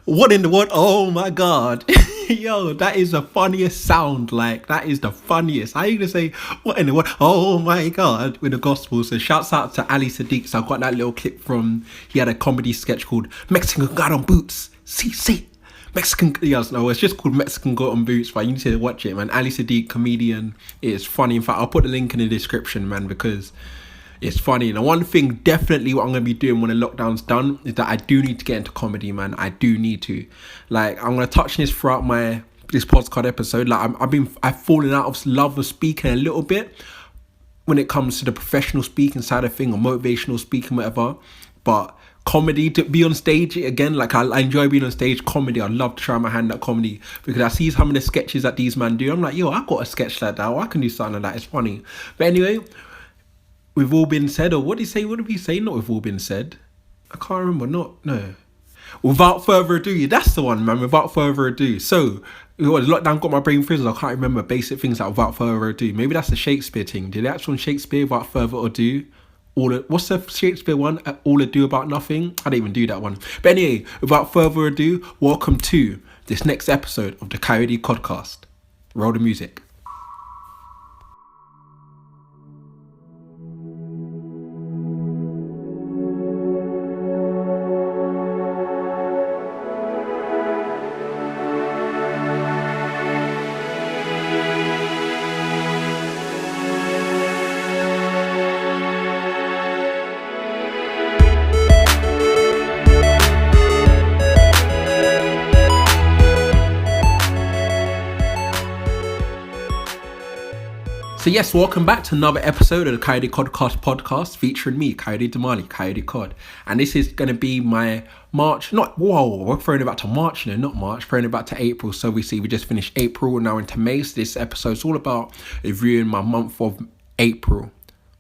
What in the world? Oh my God. Yo, that is the funniest sound. Like, that is the funniest. I even say, what in the world? Oh my God, with the gospel. So shouts out to Ali Sadiq. So I got that little clip from, he had a comedy sketch called Mexican Got on Boots. See. Mexican, yes, no, it's just called Mexican Got on Boots, but you need to watch it, man. Ali Sadiq, comedian. It's funny. In fact, I'll put the link in the description, man, because it's funny. And one thing, definitely what I'm going to be doing when the lockdown's done is that I do need to get into comedy, man. I do need to. Like, I'm going to touch this throughout this podcast episode. Like, I've fallen out of love of speaking a little bit when it comes to the professional speaking side of thing or motivational speaking, whatever. But comedy, to be on stage again, like I enjoy being on stage. Comedy, I'd love to try my hand at comedy because I see some of the sketches that these men do. I'm like, yo, I got a sketch like that, or I can do something like that. It's funny. But anyway, we've all been said, or what did he say? What did we say? Not we've all been said. I can't remember. No. Without further ado, yeah, that's the one, man. Without further ado. So, lockdown got my brain frizzled. I can't remember basic things like without further ado. Maybe that's the Shakespeare thing. Did the actual Shakespeare without further ado? What's the Shakespeare one? All ado about nothing? I didn't even do that one. But anyway, without further ado, welcome to this next episode of the Kayode KoDCast. Roll the music. So yes, welcome back to another episode of the Kayode KoDCast Podcast featuring me, Kayode Damali, Kayode Kod. And this is going to be my we're throwing it back to March, not March, throwing it back to April. So we just finished April, we're now into May. So this episode's all about reviewing my month of April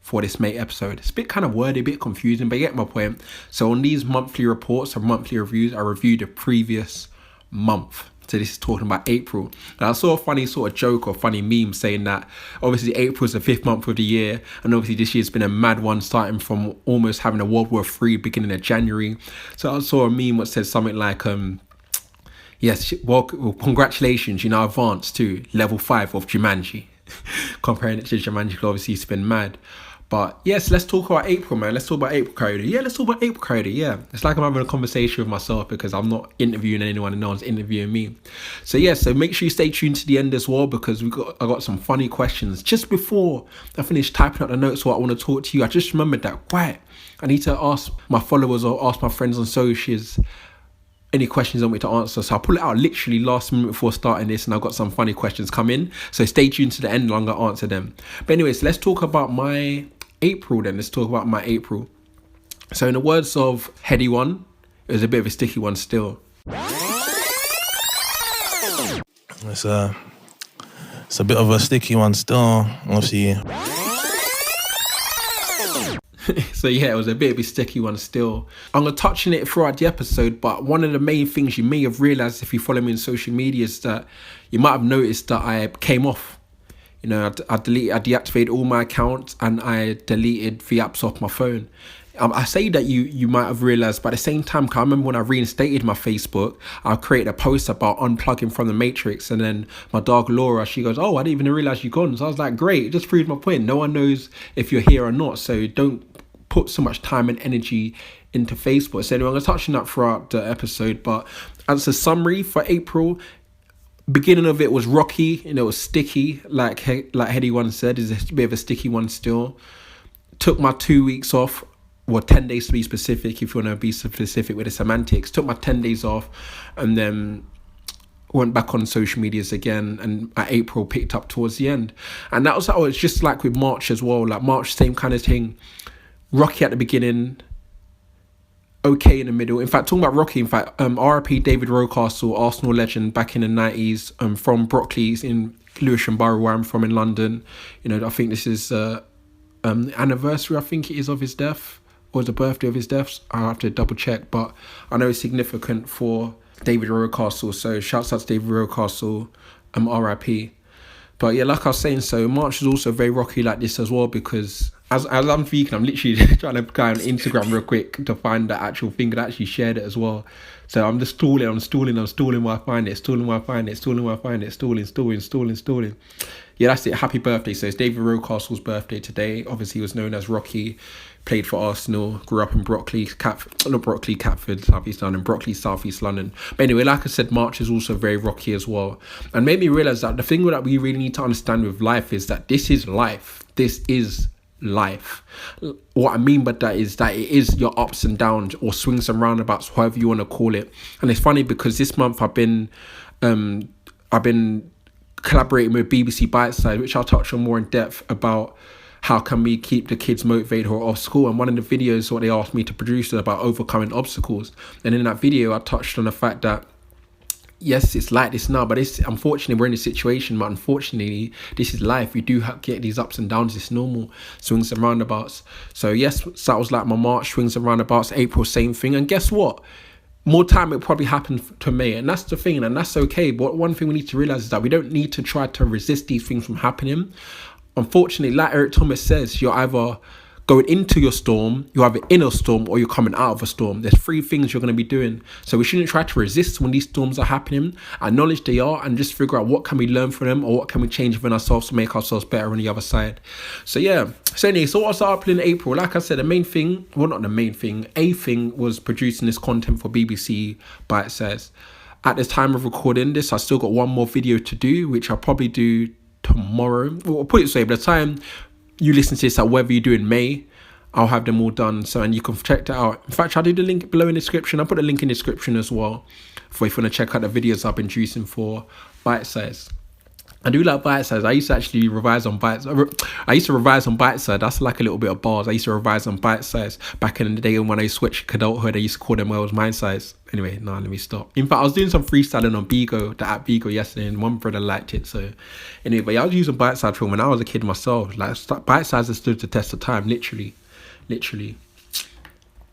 for this May episode. It's a bit kind of wordy, a bit confusing, but you get my point. So on these monthly reports or monthly reviews, I reviewed the previous month. So this is talking about April. And I saw a funny sort of joke or funny meme saying that obviously April is the 5th month of the year, and obviously this year's been a mad one, starting from almost having a World War III beginning of January. So I saw a meme that said something like, well, congratulations, you now advanced to level 5 of Jumanji. Comparing it to Jumanji, obviously it's been mad. But yes, let's talk about April, man. Let's talk about April, Kayode. Yeah, let's talk about April, Kayode. Yeah, it's like I'm having a conversation with myself because I'm not interviewing anyone and no one's interviewing me. So yeah, so make sure you stay tuned to the end as well because I got some funny questions. Just before I finish typing out the notes what I want to talk to you, I just remembered that, I need to ask my followers or ask my friends on socials any questions I want me to answer. So I'll pull it out literally last minute before starting this, and I've got some funny questions coming. So stay tuned to the end and I'm going to answer them. But anyways, let's talk about my April then. Let's talk about my April. So in the words of Heady One, it was a bit of a sticky one still. It's a bit of a sticky one still, obviously. So yeah, it was a bit of a sticky one still. I'm going to touch on it throughout the episode, but one of the main things you may have realised if you follow me on social media is that you might have noticed that I came off. I deactivated all my accounts and I deleted the apps off my phone. I say that you might have realised, but at the same time, I remember when I reinstated my Facebook, I created a post about unplugging from the Matrix, and then my dog Laura, she goes, oh, I didn't even realise you're gone. So I was like, great, it just proved my point. No one knows if you're here or not, so don't put so much time and energy into Facebook. So anyway, I'm going to touch on that throughout the episode, but as a summary for April, beginning of it was rocky, it was sticky, like Heady One said, is a bit of a sticky one still. Took my 2 weeks off, or 10 days to be specific, if you want to be specific with the semantics. Took my 10 days off and then went back on social medias again, and April picked up towards the end. And that was how it's just like with March as well. Like March, same kind of thing. Rocky at the beginning, okay in the middle. In fact, talking about Rocky, RIP David Rocastle, Arsenal legend back in the 90s, from Brockleys in Lewisham Borough, where I'm from in London. I think this is anniversary, I think it is, of his death, or the birthday of his death. I'll have to double check, but I know it's significant for David Rocastle. So shouts out to David Rocastle, RIP. But yeah, like I was saying, so March is also very rocky like this as well, because as I'm speaking, I'm literally trying to go on Instagram real quick to find the actual thing and actually shared it as well. So I'm just stalling while I find it, stalling. Yeah, that's it. Happy birthday. So it's David Rocastle's birthday today. Obviously, he was known as Rocky, played for Arsenal, grew up in Catford, South East London, Brockley, South East London. But anyway, like I said, March is also very rocky as well. And made me realise that the thing that we really need to understand with life is that this is life. This is life. What I mean by that is that it is your ups and downs or swings and roundabouts, however you want to call it. And it's funny because this month I've been collaborating with BBC Biteside, which I'll touch on more in depth about how can we keep the kids motivated who are off school. And one of the videos what they asked me to produce is about overcoming obstacles. And in that video I touched on the fact that yes, it's like this now, but it's unfortunately we're in a situation, but unfortunately this is life. We do get these ups and downs. It's normal, swings and roundabouts. So yes, so that was like my March, swings and roundabouts. April, same thing. And guess what? More time it probably happened to May, and that's the thing, and that's okay. But one thing we need to realize is that we don't need to try to resist these things from happening. Unfortunately, like Eric Thomas says, you're either going into your storm, you're either in a storm, or you're coming out of a storm. There's three things you're going to be doing. So we shouldn't try to resist when these storms are happening. Acknowledge they are and just figure out what can we learn from them or what can we change within ourselves to make ourselves better on the other side. So yeah. So anyway, so what's up in April? Like I said, the main thing, well not the main thing, a thing was producing this content for BBC Bite Size. At the time of recording this, I still got one more video to do, which I'll probably do tomorrow. Well, I'll put it this way, by the time you listen to this, at whether you do in May, I'll have them all done. So, and you can check that out. In fact, I'll do the link below in the description. I'll put a link in the description as well for if you want to check out the videos I've been producing for Bite Size. I do like Bite Size. I used to actually revise on Bite Size. That's like a little bit of bars. I used to revise on Bite Size back in the day when I switched adulthood. I used to call them Wales Mind Size. Anyway, let me stop. In fact, I was doing some freestyling on Bigo, the app Bigo, yesterday, and one brother liked it. So anyway, but yeah, I was using Bite Size from when I was a kid myself. Like Bite Size has stood the test of time, literally.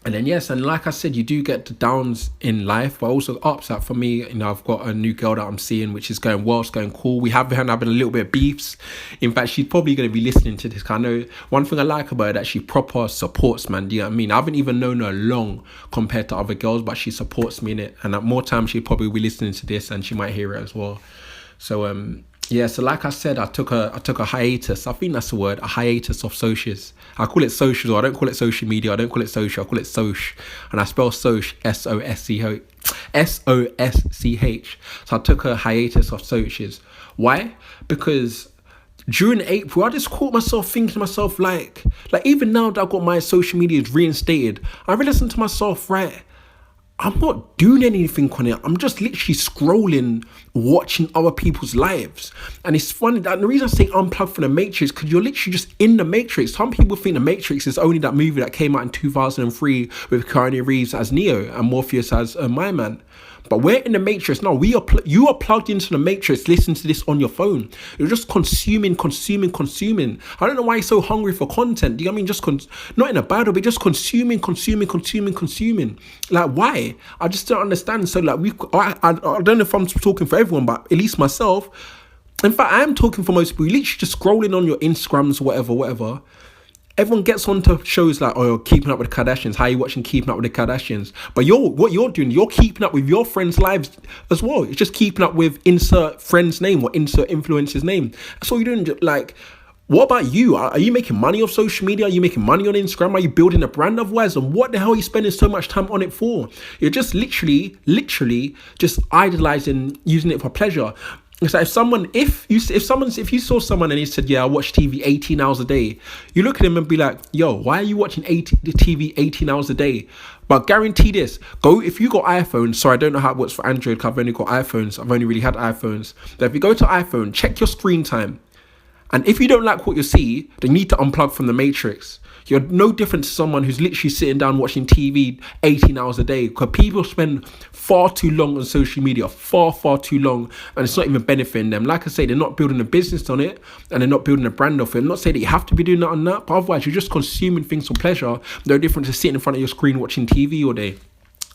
And then yes, and like I said, you do get the downs in life, but also ups. Like for me, I've got a new girl that I'm seeing, which is going well, it's going cool. We have been having a little bit of beefs. In fact, she's probably going to be listening to this. I know one thing I like about her that she proper supports, man. Do you know what I mean? I haven't even known her long compared to other girls, but she supports me in it. And at more time, she'll probably be listening to this, and she might hear it as well. So yeah, so like I said, I took a hiatus. I think that's the word, a hiatus of socials. I call it socials, or I don't call it social media. I don't call it social. I call it soch, and I spell soch SOSCH. So I took a hiatus of socials. Why? Because during April, I just caught myself thinking to myself, like even now that I've got my social media reinstated, I realized to myself, right, I'm not doing anything on it. I'm just literally scrolling, watching other people's lives. And it's funny that the reason I say unplug from the Matrix, because you're literally just in the Matrix. Some people think the Matrix is only that movie that came out in 2003 with Keanu Reeves as Neo and Morpheus as My Man. But we're in the Matrix now. You are plugged into the Matrix. Listen to this on your phone. You're just consuming. I don't know why you're so hungry for content. Do you know what I mean? Just not in a bad way, but just consuming. Like, why? I just don't understand. So like I don't know if I'm talking for everyone, but at least myself. In fact, I am talking for most people. You're literally just scrolling on your Instagrams, whatever. Everyone gets onto shows like, oh, Keeping Up with the Kardashians. How are you watching Keeping Up with the Kardashians? But what you're doing, you're keeping up with your friends' lives as well. It's just keeping up with insert friend's name or insert influencer's name. That's all you're doing. Like, what about you? Are you making money off social media? Are you making money on Instagram? Are you building a brand otherwise? And what the hell are you spending so much time on it for? You're just literally just idolizing, using it for pleasure. So if you saw someone and he said, yeah, I watch TV 18 hours a day, you look at him and be like, yo, why are you watching TV 18 hours a day? But guarantee this, if you got iPhone, sorry, I don't know how it works for Android, because I've only got iPhones. I've only really had iPhones. But if you go to iPhone, check your screen time. And if you don't like what you see, then you need to unplug from the Matrix. You're no different to someone who's literally sitting down watching TV 18 hours a day, because people spend far too long on social media, far too long, and it's not even benefiting them. Like I say, they're not building a business on it, and they're not building a brand off it. I'm not saying that you have to be doing that on that, but otherwise you're just consuming things for pleasure, no different to sitting in front of your screen watching TV all day.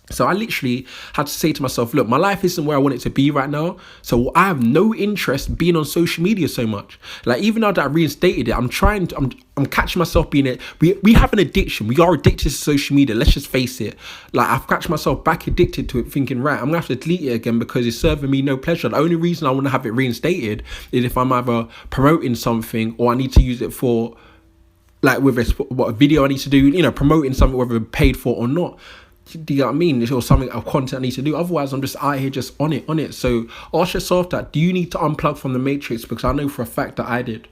So I literally had to say to myself, look, my life isn't where I want it to be right now. So I have no interest being on social media so much. Like, even now that I reinstated it, I'm catching myself being it. We have an addiction. We are addicted to social media. Let's just face it. Like, I've catched myself back addicted to it, thinking, right, I'm gonna have to delete it again because it's serving me no pleasure. The only reason I want to have it reinstated is if I'm either promoting something or I need to use it for, like, with a video I need to do, promoting something, whether paid for or not. Do you know what I mean? Or something of content I need to do. Otherwise, I'm just out here just on it. So ask yourself that, do you need to unplug from the matrix? Because I know for a fact that I did.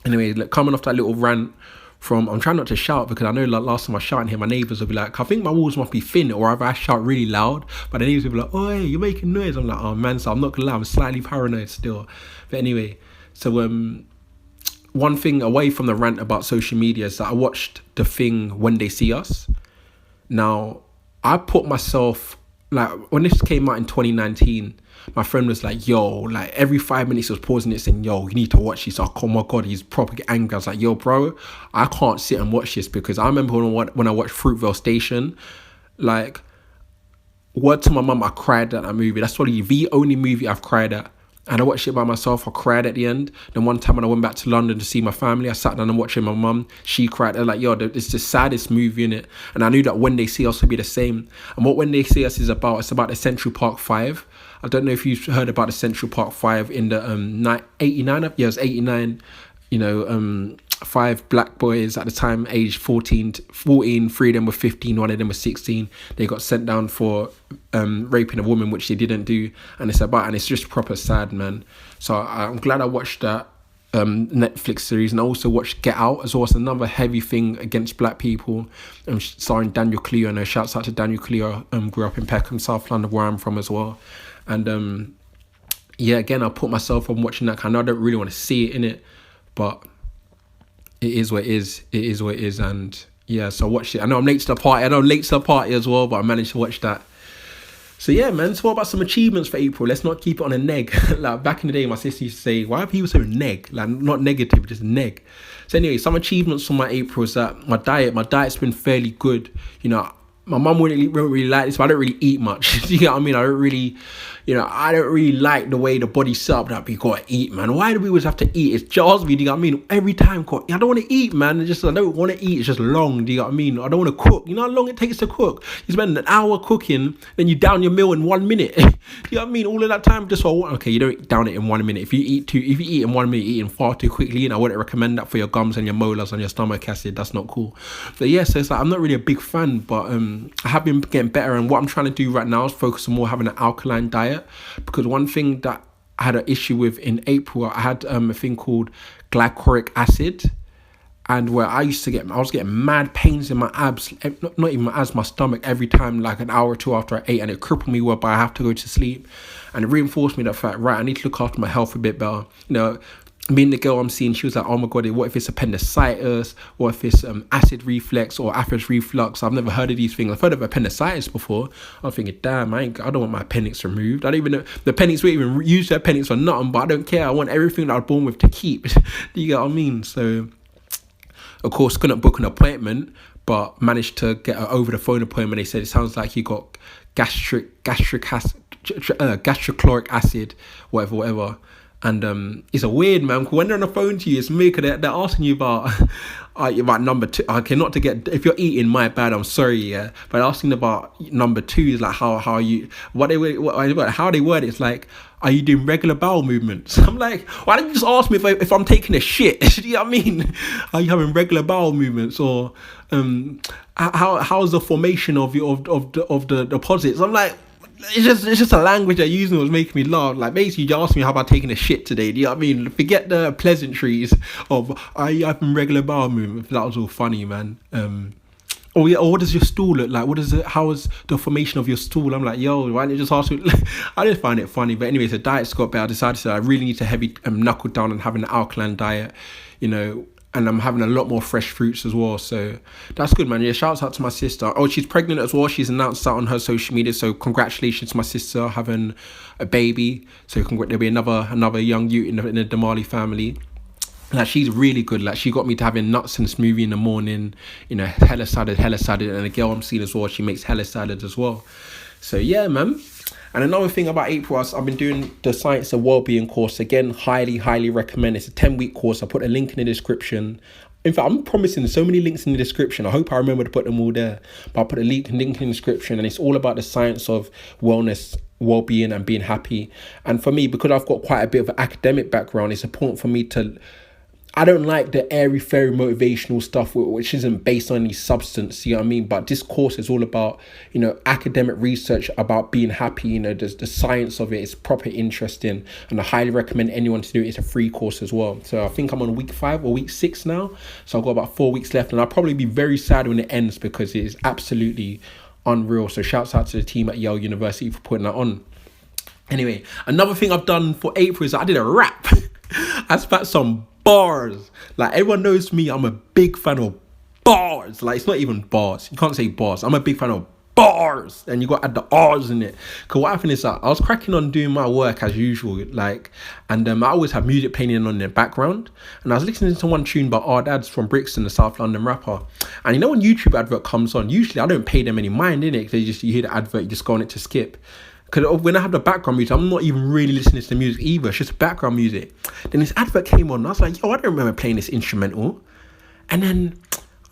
Anyway, like, coming off that little rant I'm trying not to shout because I know, like, last time I shout in here, my neighbours will be like, I think my walls must be thin, or either I shout really loud, but the neighbours will be like, oh, hey, you're making noise. I'm like, oh man, so I'm not gonna lie, I'm slightly paranoid still. But anyway, so one thing away from the rant about social media is that I watched the thing When They See Us. Now, I put myself, like, when this came out in 2019, my friend was like, yo, like, every 5 minutes he was pausing it saying, yo, you need to watch this. Oh my God, he's proper angry. I was like, yo, bro, I can't sit and watch this, because I remember when I watched Fruitvale Station, like, word to my mum, I cried at that movie. That's probably the only movie I've cried at. And I watched it by myself. I cried at the end. Then one time when I went back to London to see my family, I sat down and watched it with my mum. She cried. They're like, yo, it's the saddest movie, innit? And I knew that When They See Us would be the same. And what When They See Us is about, it's about the Central Park 5. I don't know if you've heard about the Central Park 5 in the 89. Yeah, it was 89. 5 black boys at the time, aged 14, 3 of them were 15, 1 of them was 16. They got sent down for raping a woman, which they didn't do. And it's just proper sad, man. So I'm glad I watched that Netflix series, and I also watched Get Out as well. It's another heavy thing against black people, starring Daniel Cleo. And shouts out to Daniel Cleo, grew up in Peckham, South London, where I'm from as well. And again, I put myself on watching that. I know I don't really want to see it in it, but it is what it is. It is what it is. And yeah, so I watched it. I know I'm late to the party as well, but I managed to watch that. So yeah, man. So what about some achievements for April? Let's not keep it on a neg. Like, back in the day, my sister used to say, why are people so neg? Like, not negative, just neg. So anyway, some achievements for my April is that my diet's been fairly good. My mum wouldn't really like this, but I don't really eat much. Do you get what I mean? I don't really like the way the body's set up that we gotta eat, man. Why do we always have to eat? It's jars me, do you get what I mean? Every time, I don't want to eat, man. I don't want to eat. It's just long, do you get what I mean? I don't want to cook. You know how long it takes to cook? You spend an hour cooking, then you down your meal in 1 minute. Do you know what I mean? All of that time, okay, you don't down it in 1 minute. If you eat in 1 minute, you're eating far too quickly, and I wouldn't recommend that for your gums and your molars and your stomach acid. That's not cool. But yeah, so it's like, I'm not really a big fan, but I have been getting better, and what I'm trying to do right now is focus on more having an alkaline diet, because one thing that I had an issue with in April, I had a thing called glycolic acid, and where I was getting mad pains in my abs, not even my abs, my stomach, every time, like an hour or two after I ate, and it crippled me whereby I have to go to sleep, and it reinforced me that fact, right, I need to look after my health a bit better. Me and the girl I'm seeing, she was like, oh my God, what if it's appendicitis? What if it's acid reflux or acid reflux? I've never heard of these things. I've heard of appendicitis before. I'm thinking, damn, I don't want my appendix removed. I don't even know. The appendix won't even use the appendix for nothing, but I don't care. I want everything that I was born with to keep. Do you get what I mean? So, of course, couldn't book an appointment, but managed to get an over-the-phone appointment. They said, it sounds like you got gastrochloric acid, whatever. And it's a weird, man. When they're on the phone to you, it's me, because they're asking you about number 2. Okay, not to get, if you're eating, my bad, I'm sorry, yeah. But asking about number 2 is like how you, how they word it, it's like, are you doing regular bowel movements? I'm like, why don't you just ask me if I'm taking a shit? Do you know what I mean? Are you having regular bowel movements? Or how's the formation of the deposits? I'm like, it's just a language they're using that was making me laugh. Like, basically, you asked me how about taking a shit today. Do you know what I mean? Forget the pleasantries of, are you having regular bowel movements? That was all funny, man. Or what does your stool look like? How is the formation of your stool? I'm like, yo, why don't you just ask me? I just find it funny. But anyways, the diet's got better. I decided that I really need to heavy knuckle down on having an alkaline diet, and I'm having a lot more fresh fruits as well. So that's good, man. Yeah, shouts out to my sister. Oh, she's pregnant as well. She's announced that on her social media. So congratulations to my sister having a baby. So there'll be another young youth in the Damali family. Like, she's really good. Like, she got me to having nuts and smoothie in the morning, hella salad. And the girl I'm seeing as well, she makes hella salad as well. So yeah, man. And another thing about April, I've been doing the Science of Wellbeing course. Again, highly recommend. It's a 10-week course. I put a link in the description. In fact, I'm promising so many links in the description. I hope I remember to put them all there. But I'll put a link in the description, and it's all about the science of wellness, well-being, and being happy. And for me, because I've got quite a bit of an academic background, it's important for me to... I don't like the airy-fairy motivational stuff which isn't based on any substance, you know what I mean? But this course is all about, academic research about being happy, the science of it is proper interesting, and I highly recommend anyone to do it. It's a free course as well. So I think I'm on week 5 or week 6 now. So I've got about 4 weeks left, and I'll probably be very sad when it ends because it is absolutely unreal. So shouts out to the team at Yale University for putting that on. Anyway, another thing I've done for April is I did a rap. I spat some bars. Like, everyone knows me, I'm a big fan of bars. Like, it's not even bars. You can't say bars. I'm a big fan of bars. And you got to add the R's in it. Because what happened is that I was cracking on doing my work as usual. And I always have music playing on in the background. And I was listening to one tune by Dads from Brixton, the South London rapper. And when YouTube advert comes on, usually I don't pay them any mind, innit? Because you hear the advert, you just go on it to skip. Because when I have the background music, I'm not even really listening to the music either. It's just background music. Then this advert came on, and I was like, yo, I don't remember playing this instrumental. And then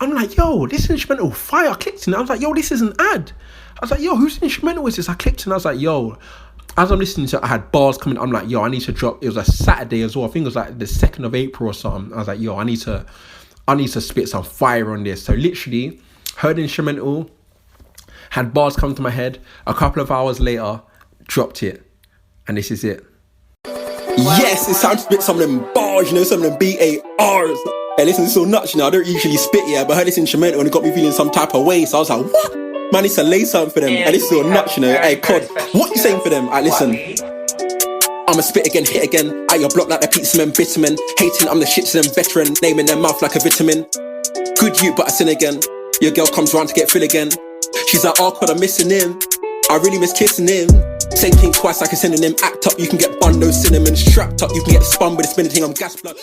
I'm like, yo, this instrumental fire. I clicked in it. I was like, yo, this is an ad. I was like, yo, whose instrumental is this? I clicked in. I was like, yo, as I'm listening to it, I had bars coming. I'm like, yo, I need to drop. It was a Saturday as well. I think it was like the 2nd of April or something. I was like, yo, I need to spit some fire on this. So literally heard the instrumental, had bars come to my head. A couple of hours later, dropped it, and this is it. Yes, it's time to spit some of them bars, some of them BARs. Hey, listen, this is so nuts, I don't usually spit, but I heard this instrumental and it got me feeling some type of way, so I was like, what? Man, I need to lay something for them. And this is so nuts, Hey, Cod, what you saying for them? Alright, listen. I'ma spit again, hit again. At your block like the pizza man, vitamin. Hating, I'm the shit to them veteran. Naming their mouth like a vitamin. Good you, but I sin again. Your girl comes round to get fill again. She's like, oh, Cod, I'm missing him. I really miss kissing him. Same thing twice like a synonym. Act up, you can get bun, no cinnamon. Strapped up, you can get spun with a spinning thing. I'm gas blood.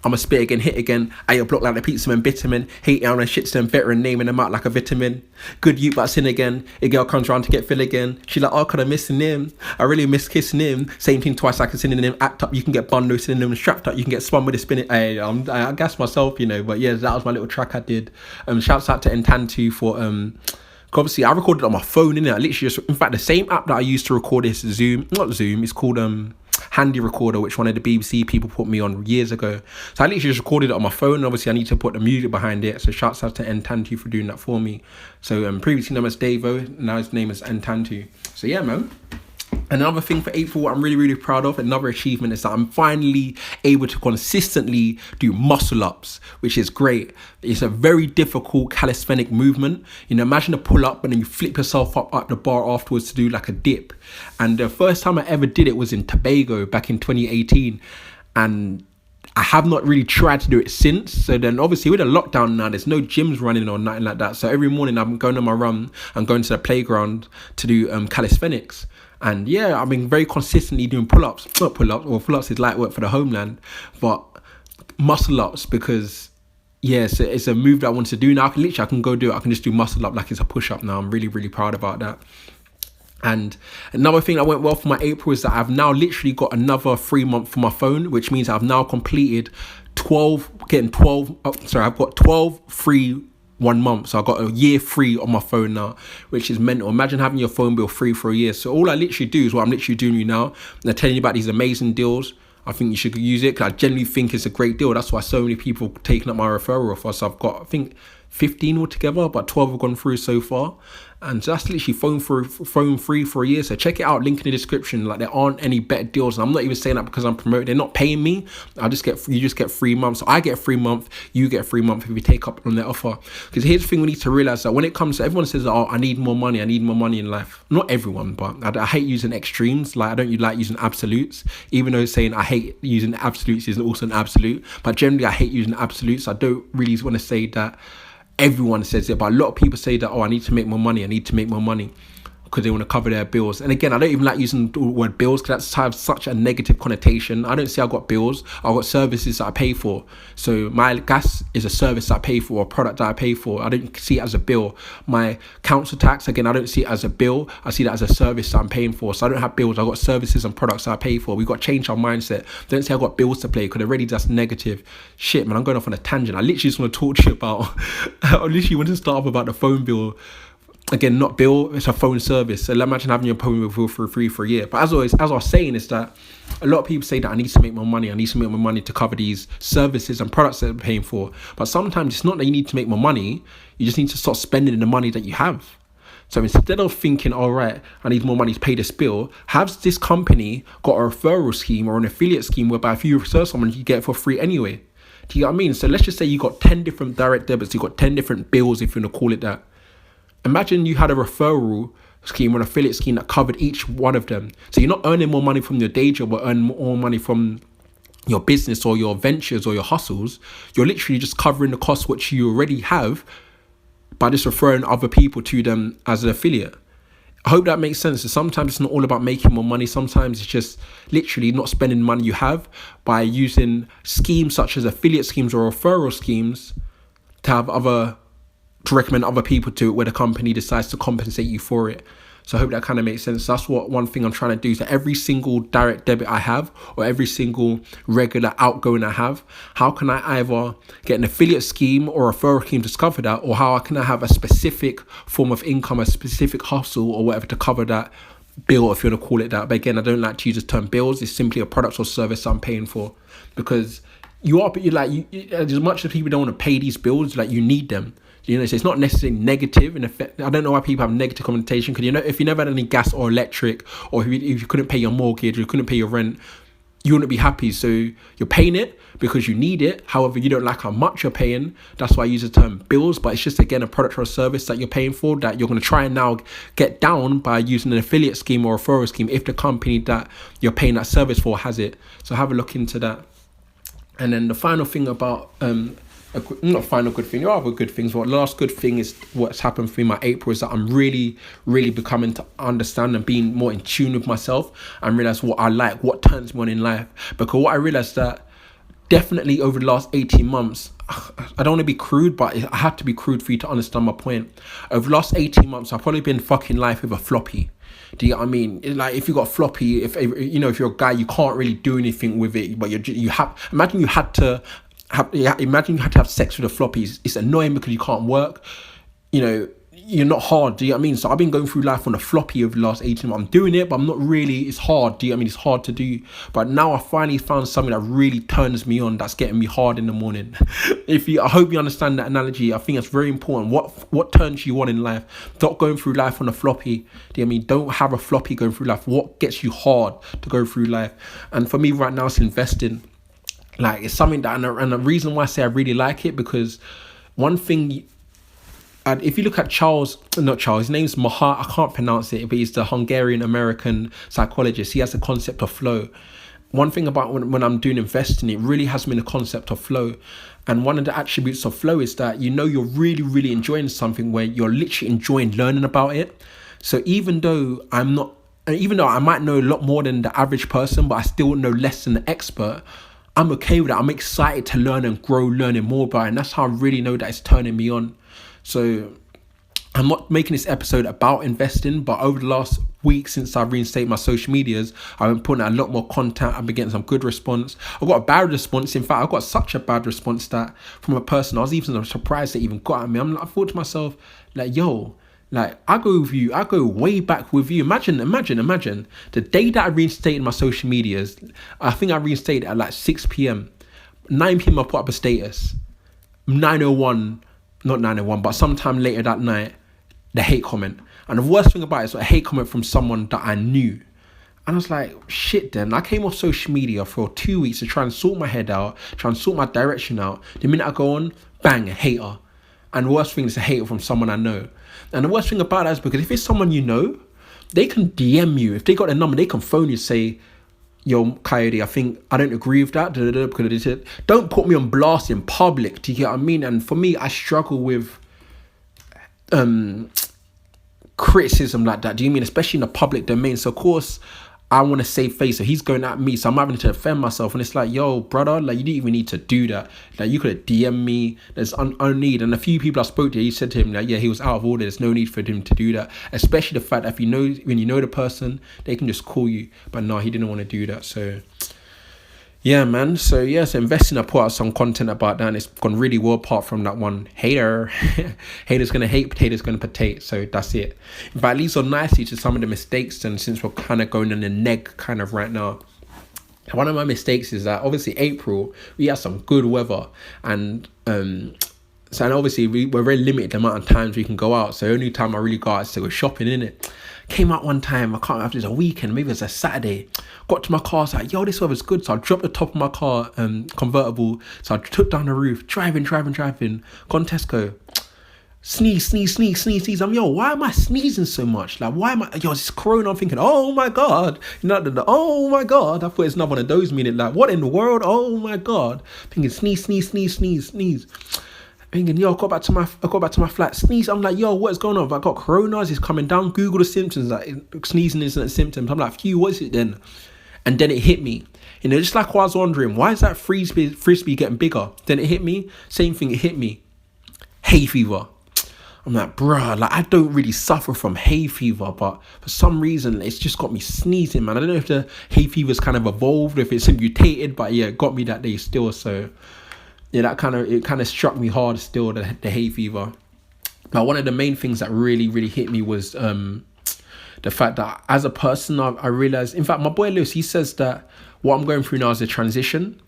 I'ma spit again, hit again. At your block like the pizza man, vitamin. Hate on and shit to them veteran, naming them out like a vitamin. Good you, but I sin again. A girl comes round to get fill again. She like, oh, could I missing him? I really miss kissing him. Same thing twice like a synonym. Act up, you can get bun, no cinnamon. Strapped up, you can get spun with a spinning. Hey, I gas myself, But yeah, that was my little track I did. Shouts out to Entantu for obviously I recorded it on my phone, innit? I literally just, in fact, the same app that I used to record this not Zoom, it's called Handy Recorder, which one of the BBC people put me on years ago. So I literally just recorded it on my phone. Obviously I need to put the music behind it, so shouts out to Entantu for doing that for me. So previously known as Davo, now his name is Entantu. So yeah, man. Another thing for April, what I'm really proud of, another achievement, is that I'm finally able to consistently do muscle ups, which is great. It's a very difficult calisthenic movement. Imagine a pull up and then you flip yourself up the bar afterwards to do like a dip. And the first time I ever did it was in Tobago back in 2018. And I have not really tried to do it since. So then obviously with the lockdown now, there's no gyms running or nothing like that. So every morning I'm going on my run and going to the playground to do calisthenics. And yeah, I've been very consistently doing pull-ups. Not pull-ups, or pull-ups is light work for the homeland, but muscle-ups, because yeah, it's a move that I want to do now. I can go do it. I can just do muscle-up like it's a push-up now. I'm really proud about that. And another thing that went well for my April is that I've now literally got another 3 month for my phone, which means I've now completed 12 free 1 month. So I got a year free on my phone now, which is mental. Imagine having your phone bill free for a year. So all I literally do is what I'm literally doing now. They're telling you about these amazing deals. I think you should use it because I genuinely think it's a great deal. That's why so many people have taken up my referral offer. So I've got, I think, 15 altogether, but 12 have gone through so far. And so that's literally phone free for a year. So check it out, link in the description. Like, there aren't any better deals. And I'm not even saying that because I'm promoting. They're not paying me. You just get 3 months. So I get 3 months, you get 3 months if you take up on their offer. Because here's the thing we need to realize, that when it comes to, everyone says, oh, I need more money in life. Not everyone, but I hate using extremes. Like, I don't like using absolutes, even though saying I hate using absolutes is also an absolute. But generally I hate using absolutes. I don't really want to say that everyone says it, but a lot of people say that, oh, I need to make more money. because they want to cover their bills. And again, I don't even like using the word bills because that has such a negative connotation. I don't say I've got bills. I've got services that I pay for. So my gas is a service that I pay for, or a product that I pay for. I don't see it as a bill. My council tax, again, I don't see it as a bill. I see that as a service that I'm paying for. So I don't have bills. I've got services and products that I pay for. We've got to change our mindset. Don't say I've got bills to pay because already that's negative. Shit, man, I'm going off on a tangent. I literally just want to talk to you about, I literally want to start off about the phone bill. Again, not bill, it's a phone service. So imagine having your phone bill for free for a year. But as I was saying, is that a lot of people say that I need to make more money. I need to make more money to cover these services and products that I'm paying for. But sometimes it's not that you need to make more money. You just need to start spending the money that you have. So instead of thinking, all right, I need more money to pay this bill, have this company got a referral scheme or an affiliate scheme whereby if you refer someone, you get it for free anyway. Do you get what I mean? So let's just say you got 10 different direct debits. You got 10 different bills, if you want to call it that. Imagine you had a referral scheme or an affiliate scheme that covered each one of them. So you're not earning more money from your day job or earning more money from your business or your ventures or your hustles. You're literally just covering the costs which you already have by just referring other people to them as an affiliate. I hope that makes sense. So sometimes it's not all about making more money. Sometimes it's just literally not spending money you have by using schemes such as affiliate schemes or referral schemes to recommend other people to it where the company decides to compensate you for it. So I hope that kind of makes sense. That's what one thing I'm trying to do. So every single direct debit I have or every single regular outgoing I have, how can I either get an affiliate scheme or a referral scheme to cover that, or how can I have a specific form of income, a specific hustle or whatever to cover that bill, if you want to call it that. But again, I don't like to use the term bills. It's simply a product or service I'm paying for, because as much as people don't want to pay these bills, like you need them. You know, so it's not necessarily negative in effect. I don't know why people have negative connotation, because, you know, if you never had any gas or electric, or if you couldn't pay your mortgage, or you couldn't pay your rent, you wouldn't be happy. So you're paying it because you need it. However, you don't like how much you're paying. That's why I use the term bills. But it's just, again, a product or a service that you're paying for that you're going to try and now get down by using an affiliate scheme or a referral scheme if the company that you're paying that service for has it. So have a look into that. And then the final thing about not final good thing, there are other good things, but the last good thing is what's happened for me in April is that I'm really becoming to understand and being more in tune with myself and realize what I like, what turns me on in life. Because what I realized that definitely over the last 18 months, I don't want to be crude, but I had to be crude for you to understand my point. Over the last 18 months, I've probably been fucking life with a floppy. Do you get what I mean? Like, if you got a floppy, if you're a guy, you can't really do anything with it, but imagine you had to have sex with a floppy. It's annoying because you can't work. You know, you're not hard. Do you know what I mean? So I've been going through life on a floppy over the last 18 months. I'm doing it, but I'm not really. It's hard. Do you know what I mean? It's hard to do. But now I finally found something that really turns me on. That's getting me hard in the morning. I hope you understand that analogy. I think it's very important. What turns you on in life? Not going through life on a floppy. Do you know what I mean? Don't have a floppy going through life. What gets you hard to go through life? And for me right now, it's investing. Like, it's something that, and the reason why I say I really like it, because one thing, and if you look at his name's Mahar, I can't pronounce it, but he's the Hungarian-American psychologist. He has the concept of flow. One thing about when I'm doing investing, it really has been the concept of flow. And one of the attributes of flow is that, you know, you're really, really enjoying something where you're literally enjoying learning about it. So even though I might know a lot more than the average person, but I still know less than the expert, I'm okay with that. I'm excited to learn and grow, learning more about it. And that's how I really know that it's turning me on. So I'm not making this episode about investing, but over the last week since I've reinstated my social medias, I've been putting out a lot more content. I've been getting some good response. I've got a bad response. In fact, I got such a bad response that from a person, I was even surprised they even got at me. I thought to myself, like, yo, like, I go way back with you. Imagine the day that I reinstated my social medias. I think I reinstated at like 6 p.m. 9 p.m. I put up a status. 9:01, not 9:01, but sometime later that night, the hate comment. And the worst thing about it is a hate comment from someone that I knew. And I was like, shit then. I came off social media for 2 weeks to try and sort my head out, try and sort my direction out. The minute I go on, bang, a hater. And the worst thing is a hater from someone I know. And the worst thing about that is because if it's someone you know, they can DM you. If they got their number, they can phone you and say, yo, Kayode, I don't agree with that. Because don't put me on blast in public. Do you get what I mean? And for me, I struggle with criticism like that? Do you mean especially in the public domain? So of course I want to save face, so he's going at me, so I'm having to defend myself, and it's like, yo, brother, like, you didn't even need to do that. Like, you could have DM me. There's no need. And a few people I spoke to, he said to him, like, yeah, he was out of order. There's no need for him to do that. Especially the fact that if you know, when you know the person, they can just call you. But no, he didn't want to do that. So yeah, man. So investing, I put out some content about that, and it's gone really well apart from that one hater. Haters gonna hate, potatoes gonna potate. So that's it. But at least on nicely to some of the mistakes, and since we're kind of going on the neg kind of right now, one of my mistakes is that obviously April we had some good weather, and obviously we're very limited the amount of times we can go out. So the only time I really go out is to go shopping, innit? Came out one time, I can't remember if it was a weekend, maybe it was a Saturday. Got to my car, I was like, yo, this weather's good. So I dropped the top of my car, convertible. So I took down the roof, driving, gone Tesco. Sneeze. I'm, yo, why am I sneezing so much? Like, why am I, yo, it's Corona. I'm thinking, oh my God. Oh my God. I thought it's not one of those meaning, like, what in the world? Oh my God. Thinking, sneeze. Thinking, yo, I got back to my flat, sneeze. I'm like, yo, what's going on? Have I got corona? Is it coming down? Google the symptoms, like sneezing isn't a symptom. I'm like, phew, what is it then? And then it hit me. You know, just like I was wondering, why is that frisbee getting bigger? Then it hit me. Same thing, it hit me. Hay fever. I'm like, bruh, like, I don't really suffer from hay fever, but for some reason it's just got me sneezing, man. I don't know if the hay fever's kind of evolved, if it's mutated, but yeah, it got me that day still. So yeah, it kind of struck me hard still, the hay fever. But one of the main things that really hit me was the fact that as a person, I realized, in fact, my boy Lewis, he says that what I'm going through now is a transition.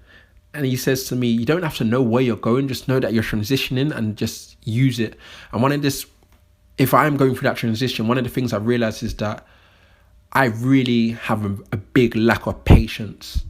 And he says to me, you don't have to know where you're going, just know that you're transitioning and just use it. And if I am going through that transition, one of the things I realized is that I really have a big lack of patience.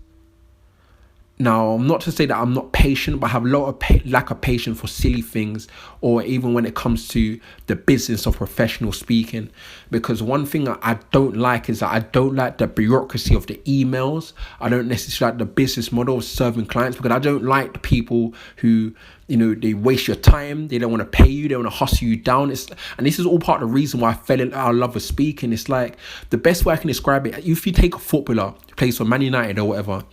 Now, not to say that I'm not patient, but I have a lot of lack of patience for silly things, or even when it comes to the business of professional speaking. Because one thing I don't like is that I don't like the bureaucracy of the emails. I don't necessarily like the business model of serving clients, because I don't like the people who, you know, they waste your time. They don't want to pay you. They want to hustle you down. And this is all part of the reason why I fell in love with speaking. It's like, the best way I can describe it, if you take a footballer who plays for Man United or whatever,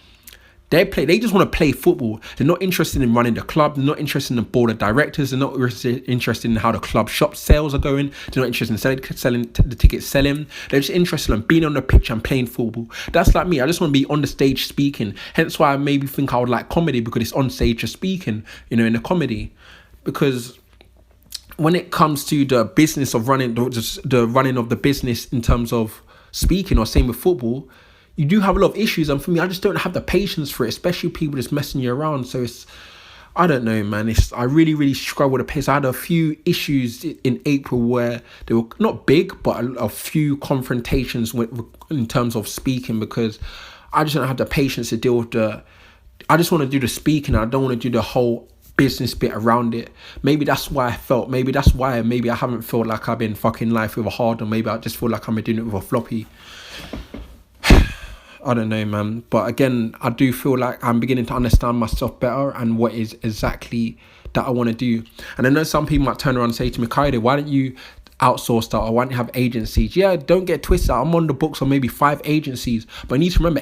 they just want to play football. They're not interested in running the club. They're not interested in the board of directors. They're not interested in how the club shop sales are going. They're not interested in selling the tickets selling. They're just interested in being on the pitch and playing football. That's like me. I just want to be on the stage speaking. Hence why I maybe think I would like comedy, because it's on stage just speaking, you know, in a comedy. Because when it comes to the business of running, the running of the business in terms of speaking, or same with football, you do have a lot of issues, and for me, I just don't have the patience for it, especially people just messing you around. So I don't know, man. I really struggle with the pace. I had a few issues in April where they were not big, but a few confrontations in terms of speaking, because I just don't have the patience to deal with I just want to do the speaking. I don't want to do the whole business bit around it. Maybe that's why I haven't felt like I've been fucking life with a hard, or maybe I just feel like I'm doing it with a floppy. I don't know, man. But again, I do feel like I'm beginning to understand myself better and what is exactly that I want to do. And I know some people might turn around and say to me, Kayode, why don't you outsource that, or why don't you have agencies? Yeah, don't get twisted. I'm on the books on maybe 5 agencies. But I need to remember,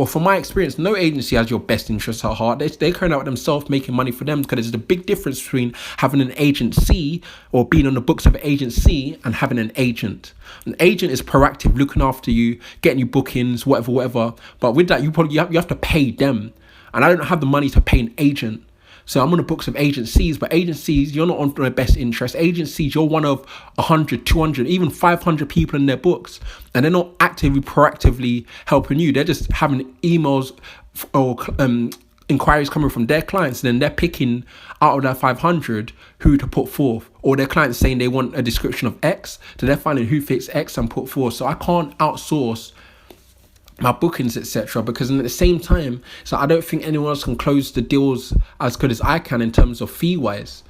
from my experience, no agency has your best interests at heart. They're carrying out themselves, making money for them, because there's a big difference between having an agency, or being on the books of an agency, and having an agent. An agent is proactive, looking after you, getting you bookings, whatever. But with that, you have to pay them. And I don't have the money to pay an agent. So I'm on the books of agencies, but agencies, you're not on their best interest. Agencies, you're one of 100, 200, even 500 people in their books. And they're not proactively helping you. They're just having emails or inquiries coming from their clients. And then they're picking out of that 500 who to put forth. Or their clients saying they want a description of X. So they're finding who fits X and put forth. So I can't outsource my bookings, etc., because at the same time, so I don't think anyone else can close the deals as good as I can in terms of fee wise.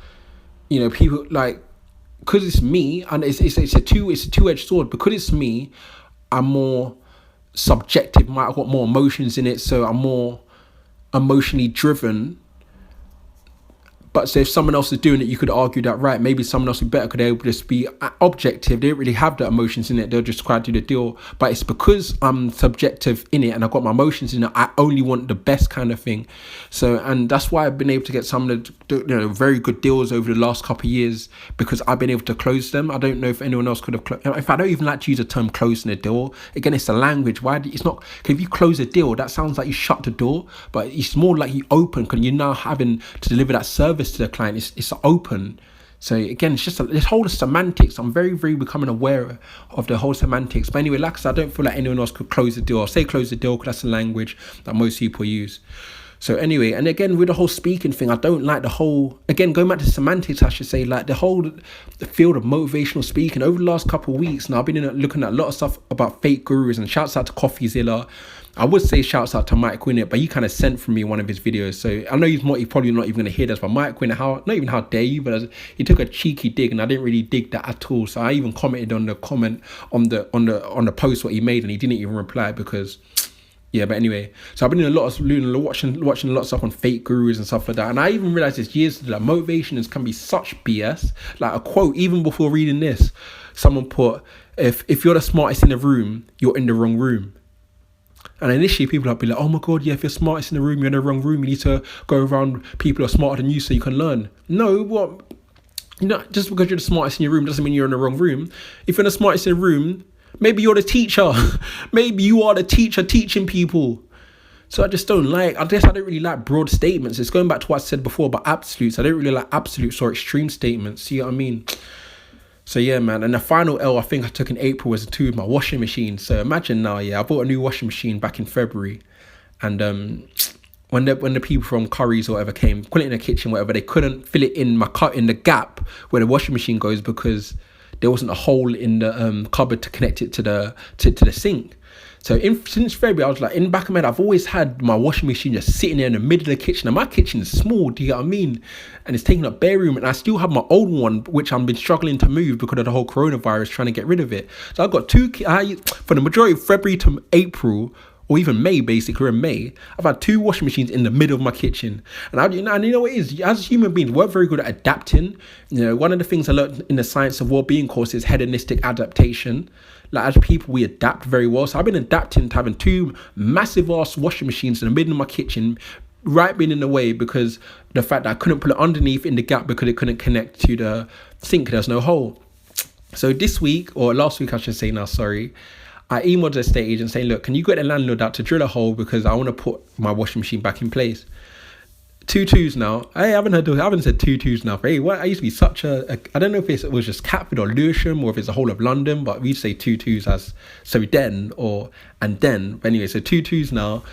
You know, people like, because it's me, and it's a two-edged sword. Because it's me, I'm more subjective. I've got more emotions in it, so I'm more emotionally driven. But so if someone else is doing it, you could argue that, right, maybe someone else would be better because they'll just be objective. They don't really have the emotions in it. They'll just try to do the deal. But it's because I'm subjective in it and I've got my emotions in it, I only want the best kind of thing. So, and that's why I've been able to get some of the very good deals over the last couple of years, because I've been able to close them. I don't know if anyone else could have closed. If I don't even like to use the term closing a deal, again, it's the language. It's not, if you close a deal, that sounds like you shut the door, but it's more like you open, because you're now having to deliver that service to the client. It's open. So again, it's just this whole semantics. I'm very, very becoming aware of the whole semantics. But anyway, like I said, I don't feel like anyone else could close the deal. I'll say close the deal because that's the language that most people use. So anyway, and again, with the whole speaking thing, I don't like the whole, again, going back to semantics, I should say, like the field of motivational speaking over the last couple of weeks. Now, I've been looking at a lot of stuff about fake gurus, and shouts out to CoffeeZilla. I would say shouts out to Mike Winnett, but he kind of sent from me one of his videos. So I know he's probably not even going to hear this, but Mike Winnett, how dare you, but he took a cheeky dig, and I didn't really dig that at all. So I even commented on the comment on the post what he made, and he didn't even reply because, yeah. But anyway, so I've been watching a lot of stuff on fake gurus and stuff like that, and I even realized this years ago that motivation can be such BS. Like a quote, even before reading this, someone put, if you're the smartest in the room, you're in the wrong room. And initially people would be like, oh my God, yeah, if you're smartest in the room, you're in the wrong room. You need to go around people who are smarter than you so you can learn. No, what? Just because you're the smartest in your room doesn't mean you're in the wrong room. If you're the smartest in the room, maybe you're the teacher. Maybe you are the teacher teaching people. So I just don't like, I don't really like broad statements. It's going back to what I said before about absolutes. I don't really like absolutes or extreme statements. See what I mean? So yeah, man. And the final L I think I took in April was to my washing machine. So imagine now, yeah, I bought a new washing machine back in February, and when the people from Curry's or whatever came, put it in the kitchen, whatever, they couldn't fill it in the gap where the washing machine goes because there wasn't a hole in the cupboard to connect it to the sink. So since February, I was like, in the back of my head, I've always had my washing machine just sitting there in the middle of the kitchen. And my kitchen is small, do you get what I mean? And it's taking up bare room. And I still have my old one, which I've been struggling to move because of the whole coronavirus, trying to get rid of it. So I've got for the majority of February to April, or even May, basically, in May, I've had two washing machines in the middle of my kitchen. And you know what it is? As human beings, we're very good at adapting. You know, one of the things I learned in the Science of Wellbeing course is hedonistic adaptation. Like, as people, we adapt very well. So I've been adapting to having two massive ass washing machines in the middle of my kitchen, right being in the way because the fact that I couldn't put it underneath in the gap because it couldn't connect to the sink. There's no hole. So this week, or last week I should say now, sorry, I emailed the estate agent saying, look, can you get the landlord out to drill a hole because I want to put my washing machine back in place. 2 2s now. I haven't said 2 2s now. Hey, what? I used to be such a I don't know if it was just Catford or Lewisham or if it's the whole of London, but we say 2 2s as so then or and then. But anyway, so 2 2s now.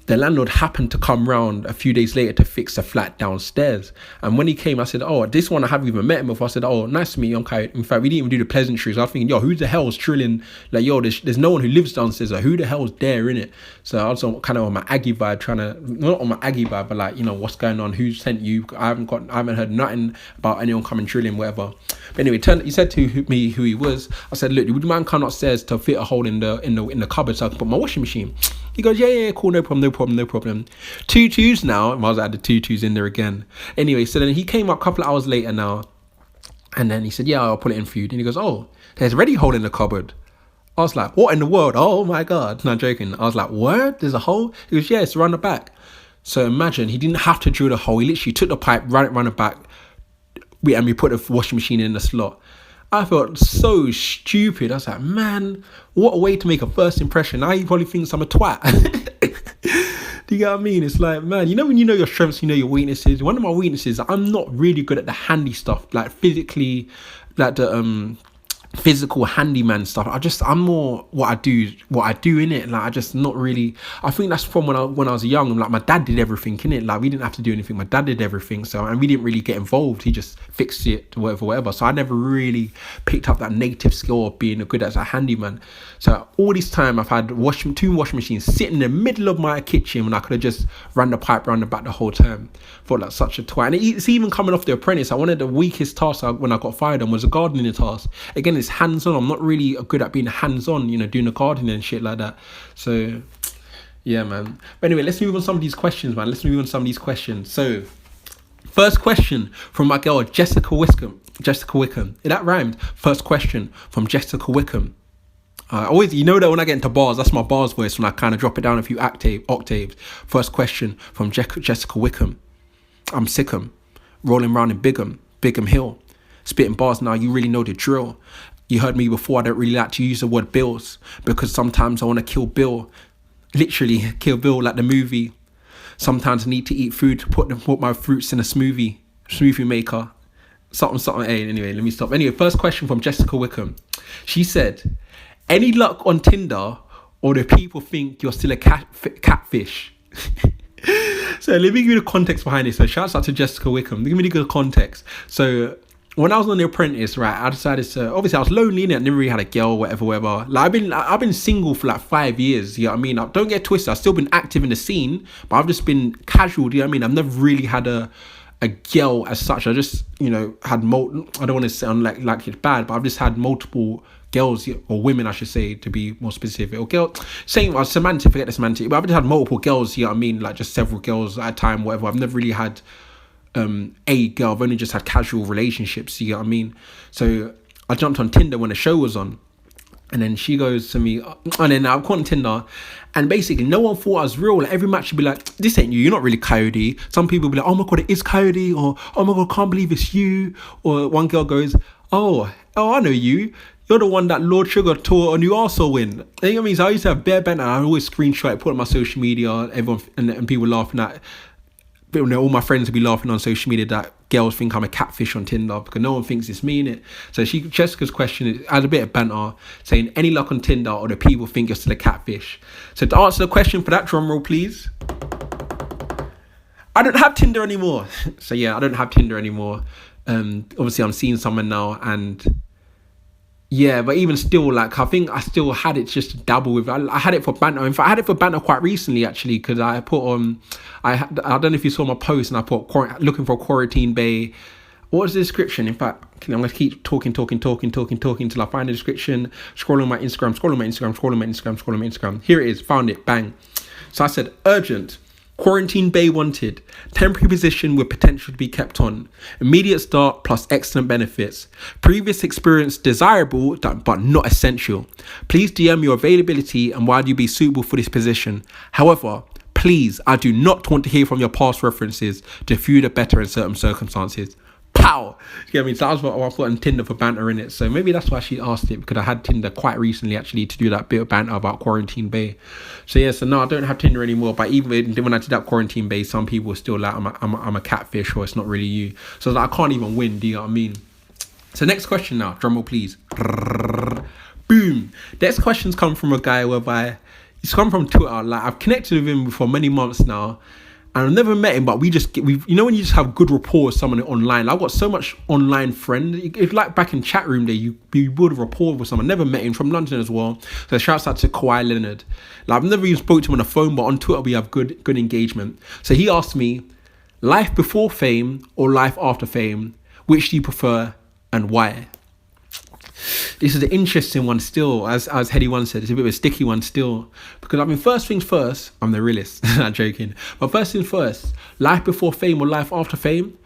The landlord happened to come round a few days later to fix the flat downstairs. And when he came, I said, oh, this one I haven't even met him before. I said, oh, nice to meet you, Kayode. In fact, we didn't even do the pleasantries. I was thinking, yo, who the hell's drilling? Like, yo, there's no one who lives downstairs. Like, who the hell's there, innit? So I was kind of on my Aggie vibe, not on my Aggie vibe, but like, you know, what's going on? Who sent you? I haven't heard nothing about anyone coming drilling, whatever. But anyway, he said to me who he was. I said, look, would you mind coming upstairs to fit a hole in the cupboard so I can put my washing machine? He goes, yeah, cool, no problem. 2 2s now. I was at the 2 2s in there again. Anyway, so then he came up a couple of hours later now, and then he said, yeah, I'll put it in for you. And he goes, oh, there's already a hole in the cupboard. I was like, what in the world? Oh my God. No, I'm joking. I was like, what? There's a hole? He goes, yeah, it's around the back. So imagine, he didn't have to drill the hole. He literally took the pipe, ran it around the back, and we put the washing machine in the slot. I felt so stupid. I was like, man, what a way to make a first impression. Now he probably thinks I'm a twat. Do you get what I mean? It's like, man, you know when you know your strengths, you know your weaknesses. One of my weaknesses, I'm not really good at the handy stuff, like physically, like the physical handyman stuff. I'm more what I do in it. Like, I just not really. I think that's from when I was young. Like, my dad did everything in it. Like, we didn't have to do anything. My dad did everything. So, and we didn't really get involved. He just fixed it, whatever. So I never really picked up that native skill of being good as a handyman. So all this time I've had two washing machines sitting in the middle of my kitchen when I could have just ran the pipe around the back the whole time. Thought like such a twat. And it's even coming off The Apprentice. One of the weakest tasks when I got fired on was a gardening task. Again, it's hands-on. I'm not really good at being hands-on, you know, doing the gardening and shit like that. So yeah, man. But anyway, let's move on some of these questions, man. So First question from my girl, Jessica Wickham. That rhymed. First question from Jessica Wickham. Always, you know that when I get into bars, that's my bars voice when I kind of drop it down a few octaves. First question from Jessica Wickham. I'm Sickham, rolling around in Bigham Hill, spitting bars now, you really know the drill. You heard me before, I don't really like to use the word bills, because sometimes I want to kill Bill. Literally, Kill Bill like the movie. Sometimes I need to eat food to put my fruits in a smoothie maker. Something. Hey, anyway, let me stop. Anyway, first question from Jessica Wickham. She said, any luck on Tinder, or do people think you're still a catfish? So let me give you the context behind this. So shouts out to Jessica Wickham. Give me the good context. So when I was on The Apprentice, right, I decided to, obviously I was lonely in it, I never really had a girl, whatever. Like I've been single for like 5 years, you know what I mean? Don't get twisted, I've still been active in the scene, but I've just been casual, you know what I mean? I've never really had a girl as such. I just, had I don't want to sound like it's bad, but I've just had multiple girls, or women I should say, to be more specific, or girl, semantic, forget the semantic, but I've just had multiple girls, you know what I mean, like just several girls at a time, whatever. I've never really had a girl. I've only just had casual relationships, you know what I mean? So I jumped on Tinder when the show was on, and then she goes to me, and then I'm on Tinder, and basically no one thought I was real. Like every match would be like, this ain't you, you're not really Kayode. Some people would be like, oh my god, it is Kayode, or oh my god, I can't believe it's you. Or one girl goes, oh I know you, you're the one that Lord Sugar tore a new arsehole in. You know what I mean? So I used to have bare banter, I always screenshot it, put it on my social media, everyone and people laughing at, all my friends would be laughing on social media that girls think I'm a catfish on Tinder, because no one thinks it's me, innit? So Jessica's question had a bit of banter, saying, any luck on Tinder, or do people think you're still a catfish? So to answer the question for that, drum roll please. I don't have Tinder anymore. So yeah, I don't have Tinder anymore. Obviously I'm seeing someone now, and yeah, but even still, like, I think I still had it just to dabble with. I had it for banter. In fact, I had it for banter quite recently, actually, because I put on, I don't know if you saw my post, and I put looking for a quarantine bay. What was the description? In fact, I'm going to keep talking till I find the description. Scrolling my Instagram. Here it is. Found it. Bang. So I said, urgent. Quarantine bay wanted. Temporary position with potential to be kept on. Immediate start plus excellent benefits. Previous experience desirable but not essential. Please DM your availability and why do you be suitable for this position. However, please, I do not want to hear from your past references to view the better in certain circumstances. Pow! You get me? So that was what I put on Tinder for banter in it. So maybe that's why she asked it, because I had Tinder quite recently actually to do that bit of banter about quarantine bay. So yeah, so no, I don't have Tinder anymore. But even when I did that quarantine bay, some people were still like, I'm a catfish, or it's not really you. So I was like, I can't even win. Do you know what I mean? So next question now, drum roll please. Boom. Next questions come from a guy whereby he's come from Twitter. Like I've connected with him for many months now. And I've never met him, but when you just have good rapport with someone online. I've got so much online friend. If like back in chat room there, you build a rapport with someone. Never met him, from London as well. So shouts out to Kawhi Leonard. Like I've never even spoke to him on the phone, but on Twitter we have good engagement. So he asked me, life before fame or life after fame, which do you prefer and why? This is an interesting one still, as Heady One said. It's a bit of a sticky one still, because I mean, first things first, I'm the realist. Not joking, but first things first, life before fame or life after fame.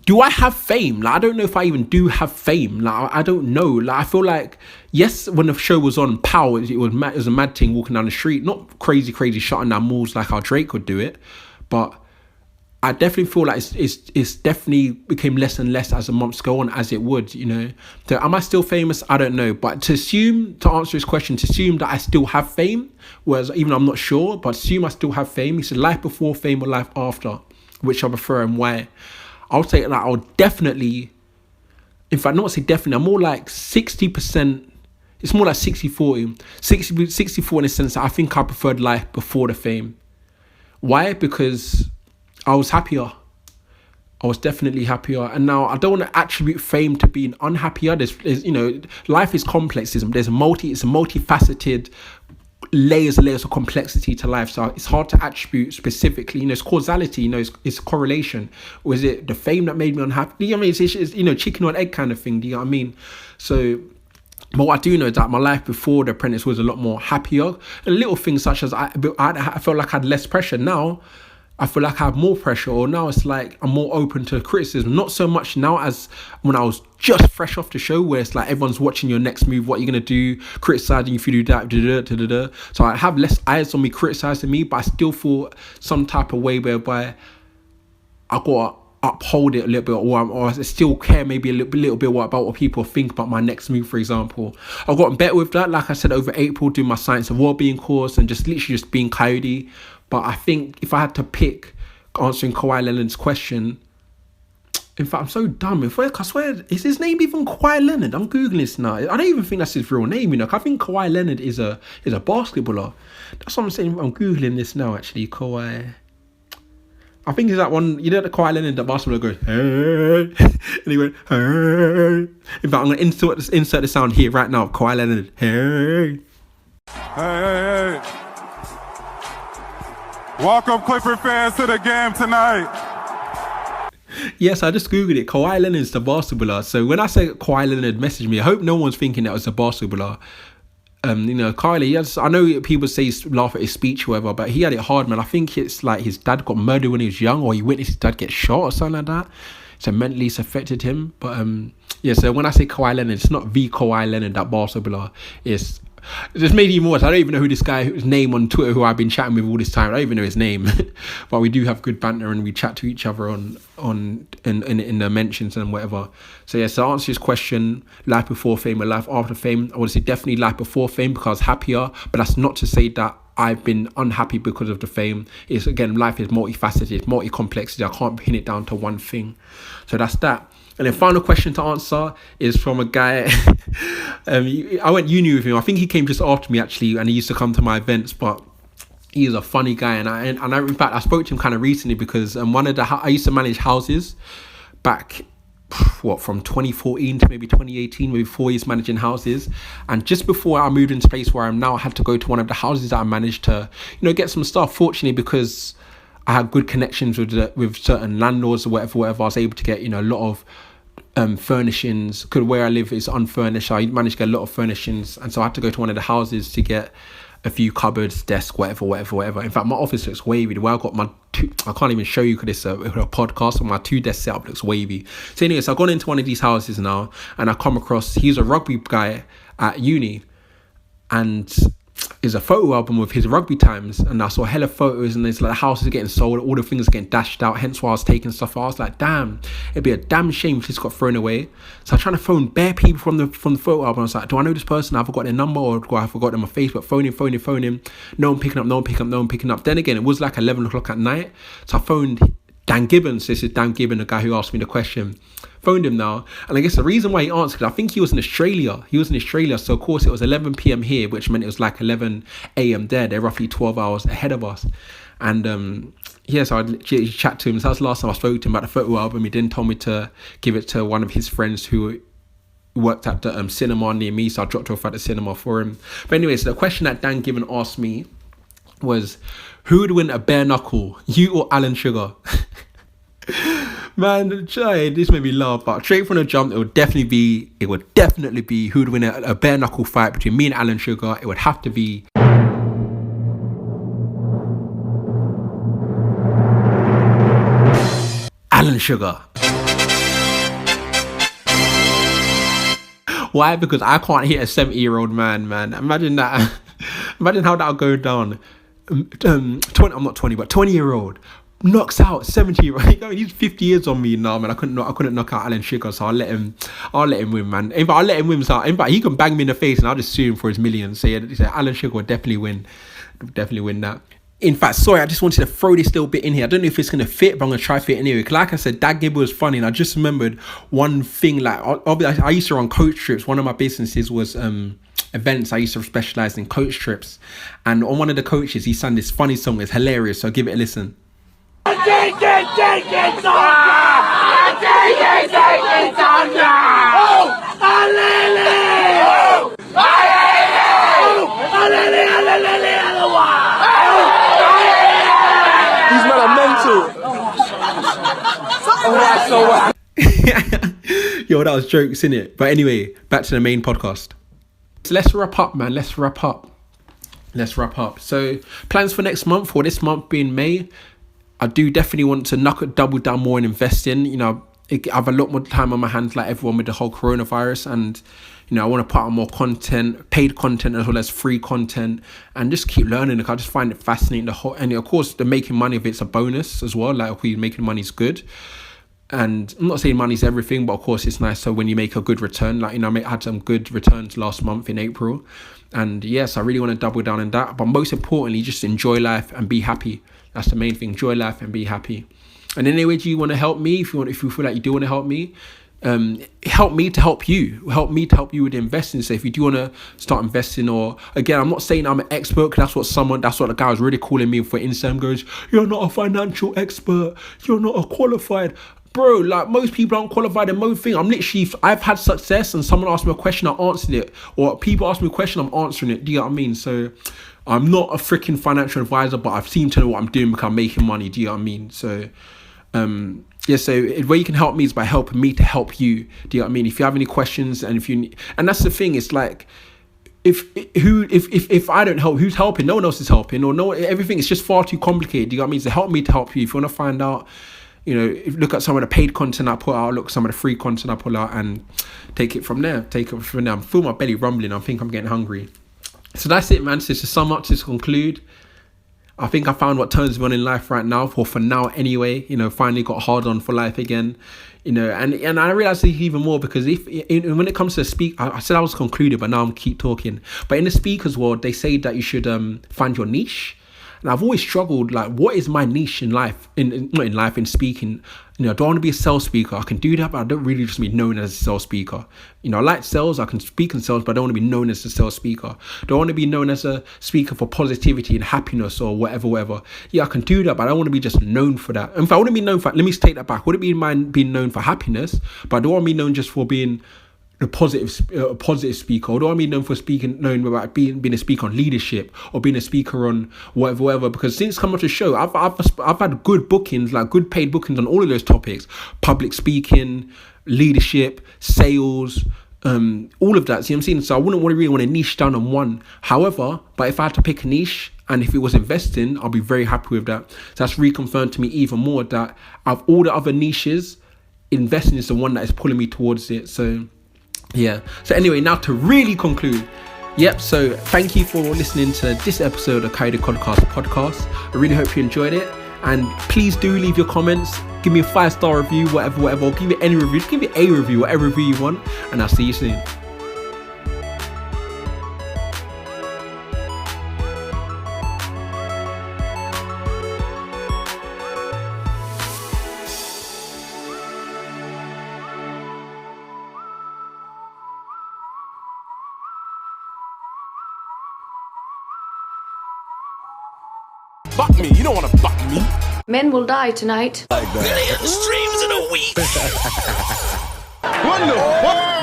Do I have fame? Like I don't know if I even do have fame. Like I don't know. Like I feel like, yes, when the show was on, pow, it was a mad thing walking down the street, not crazy shutting down malls like how Drake would do it, but I definitely feel like it's definitely became less and less as the months go on, as it would, So am I still famous? I don't know. But to answer this question, to assume that I still have fame, whereas even though I'm not sure, but assume I still have fame. He said life before fame or life after, which I prefer and why. I'll say that I'll definitely, in fact, not say definitely, I'm more like 60%. It's more like 60-40. 60-40 in the sense that I think I preferred life before the fame. Why? Because I was happier. I was definitely happier. And now I don't want to attribute fame to being unhappier. There's life is complex. It's a multifaceted layers of complexity to life. So it's hard to attribute specifically. It's causality. It's correlation. Or is it the fame that made me unhappy? Do you know what I mean? It's chicken or egg kind of thing. Do you know what I mean? So, but what I do know is that my life before The Apprentice was a lot more happier. And little things such as I felt like I had less pressure. Now, I feel like I have more pressure, or now it's like I'm more open to criticism. Not so much now as when I was just fresh off the show, where it's like everyone's watching your next move, what you're going to do, criticizing if you do that, da-da-da-da-da. So I have less eyes on me criticizing me, but I still feel some type of way whereby I got to uphold it a little bit, or I still care maybe a little bit about what people think about my next move, for example. I've gotten better with that, like I said, over April, doing my Science of Wellbeing course and just literally just being Kayode. But I think if I had to pick answering Kawhi Leonard's question, in fact, I'm so dumb. I swear, is his name even Kawhi Leonard? I'm Googling this now. I don't even think that's his real name, I think Kawhi Leonard is a basketballer. That's what I'm saying. I'm Googling this now, actually. Kawhi. I think it's that one, the Kawhi Leonard, that basketballer goes, hey, and he went, hey. In fact, I'm going to insert the sound here right now. Kawhi Leonard, hey. Hey. Welcome, Clipper fans, to the game tonight. Yes, I just Googled it. Kawhi Leonard's the basketballer. So when I say Kawhi Leonard messaged me, I hope no one's thinking that was a basketballer. Kylie, I know people say laugh at his speech or whatever, but he had it hard, man. I think it's like his dad got murdered when he was young, or he witnessed his dad get shot or something like that. So mentally it's affected him. But so when I say Kawhi Leonard, it's not the Kawhi Leonard, that basketballer. It's just made it even worse. I don't even know who this guy, whose name on Twitter, who I've been chatting with all this time. I don't even know his name, but we do have good banter and we chat to each other in the mentions and whatever. So to answer his question, life before fame or life after fame, I would say definitely life before fame, because happier. But that's not to say that I've been unhappy because of the fame. It's, again, life is multifaceted, multi-complexity. I can't pin it down to one thing. So that's that. And the final question to answer is from a guy. I went uni with him. I think he came just after me, actually, and he used to come to my events. But he is a funny guy, and I in fact I spoke to him kind of recently because I used to manage houses back from 2014 to maybe 2018, maybe 4 years managing houses. And just before I moved into the place where I am now, I had to go to one of the houses that I managed to get some stuff. Fortunately, because I had good connections with certain landlords or whatever, I was able to get a lot of furnishings, because where I live is unfurnished. I managed to get a lot of furnishings, and so I had to go to one of the houses to get a few cupboards, desk, whatever. In fact, my office looks wavy. The way I got my two, I can't even show you because it's a podcast, but my 2 desk setup looks wavy. So anyway, so I've gone into one of these houses now, and I come across, he's a rugby guy at uni, and is a photo album of his rugby times, and I saw hella photos, and it's like the house is getting sold, all the things are getting dashed out, hence why I was taking stuff out. I was like, damn, it'd be a damn shame if this got thrown away. So I was trying to phone bare people from the photo album. I was like, do I know this person? Have I got their number, or do I forgot them on Facebook? Phone him. No one picking up. Then again, it was like 11 o'clock at night, so I phoned Dan Gibbons. This is Dan Gibbons, the guy who asked me the question. Phoned him now, and I guess the reason why he answered, I think he was in Australia, so of course it was 11 p.m. here, which meant it was like 11 a.m. there. They're roughly 12 hours ahead of us. And so I chat to him. So that was the last time I spoke to him about the photo album. He then told me to give it to one of his friends who worked at the cinema near me, so I dropped off at the cinema for him. But anyway, so the question that Dan Gibbons asked me was, who would win a bare knuckle, you or Alan Sugar? Man, this made me laugh, but straight from the jump, it would definitely be who would win a bare knuckle fight between me and Alan Sugar. It would have to be Alan Sugar. Why? Because I can't hit a 70-year-old man. Imagine that. Imagine how that'll go down. 20-year-old knocks out 70-year-old. He's 50 years on me now, man. I couldn't knock out Alan Sugar, so I'll let him win, man. In fact, I'll let him win. So in fact, he can bang me in the face, and I'll just sue him for his millions. So Alan Sugar will definitely win that. In fact, sorry, I just wanted to throw this little bit in here. I don't know if it's going to fit, but I'm going to try to fit anyway. Because like I said, Dag Gibber was funny, and I just remembered one thing. Like, I used to run coach trips. One of my businesses was events. I used to specialize in coach trips. And on one of the coaches, he sang this funny song. It's hilarious, so give it a listen. Take it, Sonia! Oh, These men are mental. Yo, that was jokes, innit? But anyway, back to the main podcast. So let's wrap up, man. Let's wrap up. So plans for next month, or this month being May. I do definitely want to double down more in investing. You know, I have a lot more time on my hands, like everyone with the whole coronavirus, and you know, I want to put out more content, paid content as well as free content, and just keep learning. Like, I just find it fascinating. And of course, the making money of it's a bonus as well. Like, making money is good. And I'm not saying money's everything, but of course it's nice. So when you make a good return, like, you know, I had some good returns last month in April. And yes, I really want to double down on that. But most importantly, just enjoy life and be happy. That's the main thing. Enjoy life and be happy. And anyway, do you want to help me? If you feel like you do want to help me, help me to help you. Help me to help you with investing. So if you do want to start investing, or again, I'm not saying I'm an expert, because that's what the guy was really calling me for Instagram. Goes, you're not a financial expert. You're not a qualified. Bro, like, most people aren't qualified in most things. I've had success, and someone asked me a question, I answered it. Or people ask me a question, I'm answering it. Do you know what I mean? So I'm not a freaking financial advisor, but I've seemed to know what I'm doing because I'm making money. Do you know what I mean? So, so the way you can help me is by helping me to help you. Do you know what I mean? If you have any questions, and and that's the thing, it's like, if I don't help, who's helping? No one else is helping, or everything is just far too complicated. Do you know what I mean? So help me to help you. If you want to find out, you know, look at some of the paid content I put out, look at some of the free content I pull out, and take it from there. I'm feeling my belly rumbling. I think I'm getting hungry. So that's it, man. So to sum up, to conclude, I think I found what turns me on in life right now, for now anyway. You know, finally got hard on for life again. You know, and I realized it even more, because when it comes to I said I was concluded, but now I'm keep talking. But in the speakers world, they say that you should find your niche. And I've always struggled, like, what is my niche in life? In speaking. You know, do I want to be a sales speaker? I can do that, but I don't really just be known as a sales speaker. You know, I like sales, I can speak in sales, but I don't want to be known as a sales speaker. Do I want to be known as a speaker for positivity and happiness, or whatever? Yeah, I can do that, but I don't want to be just known for that. And if I want to be known for, let me take that back. Would it be mind being known for happiness? But I don't want to be known just for being a positive speaker, or do I mean known for known about being a speaker on leadership, or being a speaker on whatever? Because since coming to the show, I've had good bookings, like good paid bookings on all of those topics: public speaking, leadership, sales, all of that. See what I'm saying? So I wouldn't really want to niche down on one. However, but if I had to pick a niche, and if it was investing, I'll be very happy with that. So that's reconfirmed to me even more that out of all the other niches, investing is the one that is pulling me towards it. So yeah. So anyway, now to really conclude. Yep. So thank you for listening to this episode of Kayode KoDCast Podcast. I really hope you enjoyed it. And please do leave your comments. Give me a 5-star review, whatever. Or give me any review. Give me a review, whatever review you want. And I'll see you soon. Buck me. You don't want to buck me. Men will die tonight. Like that. Million streams in a week. What the fuck?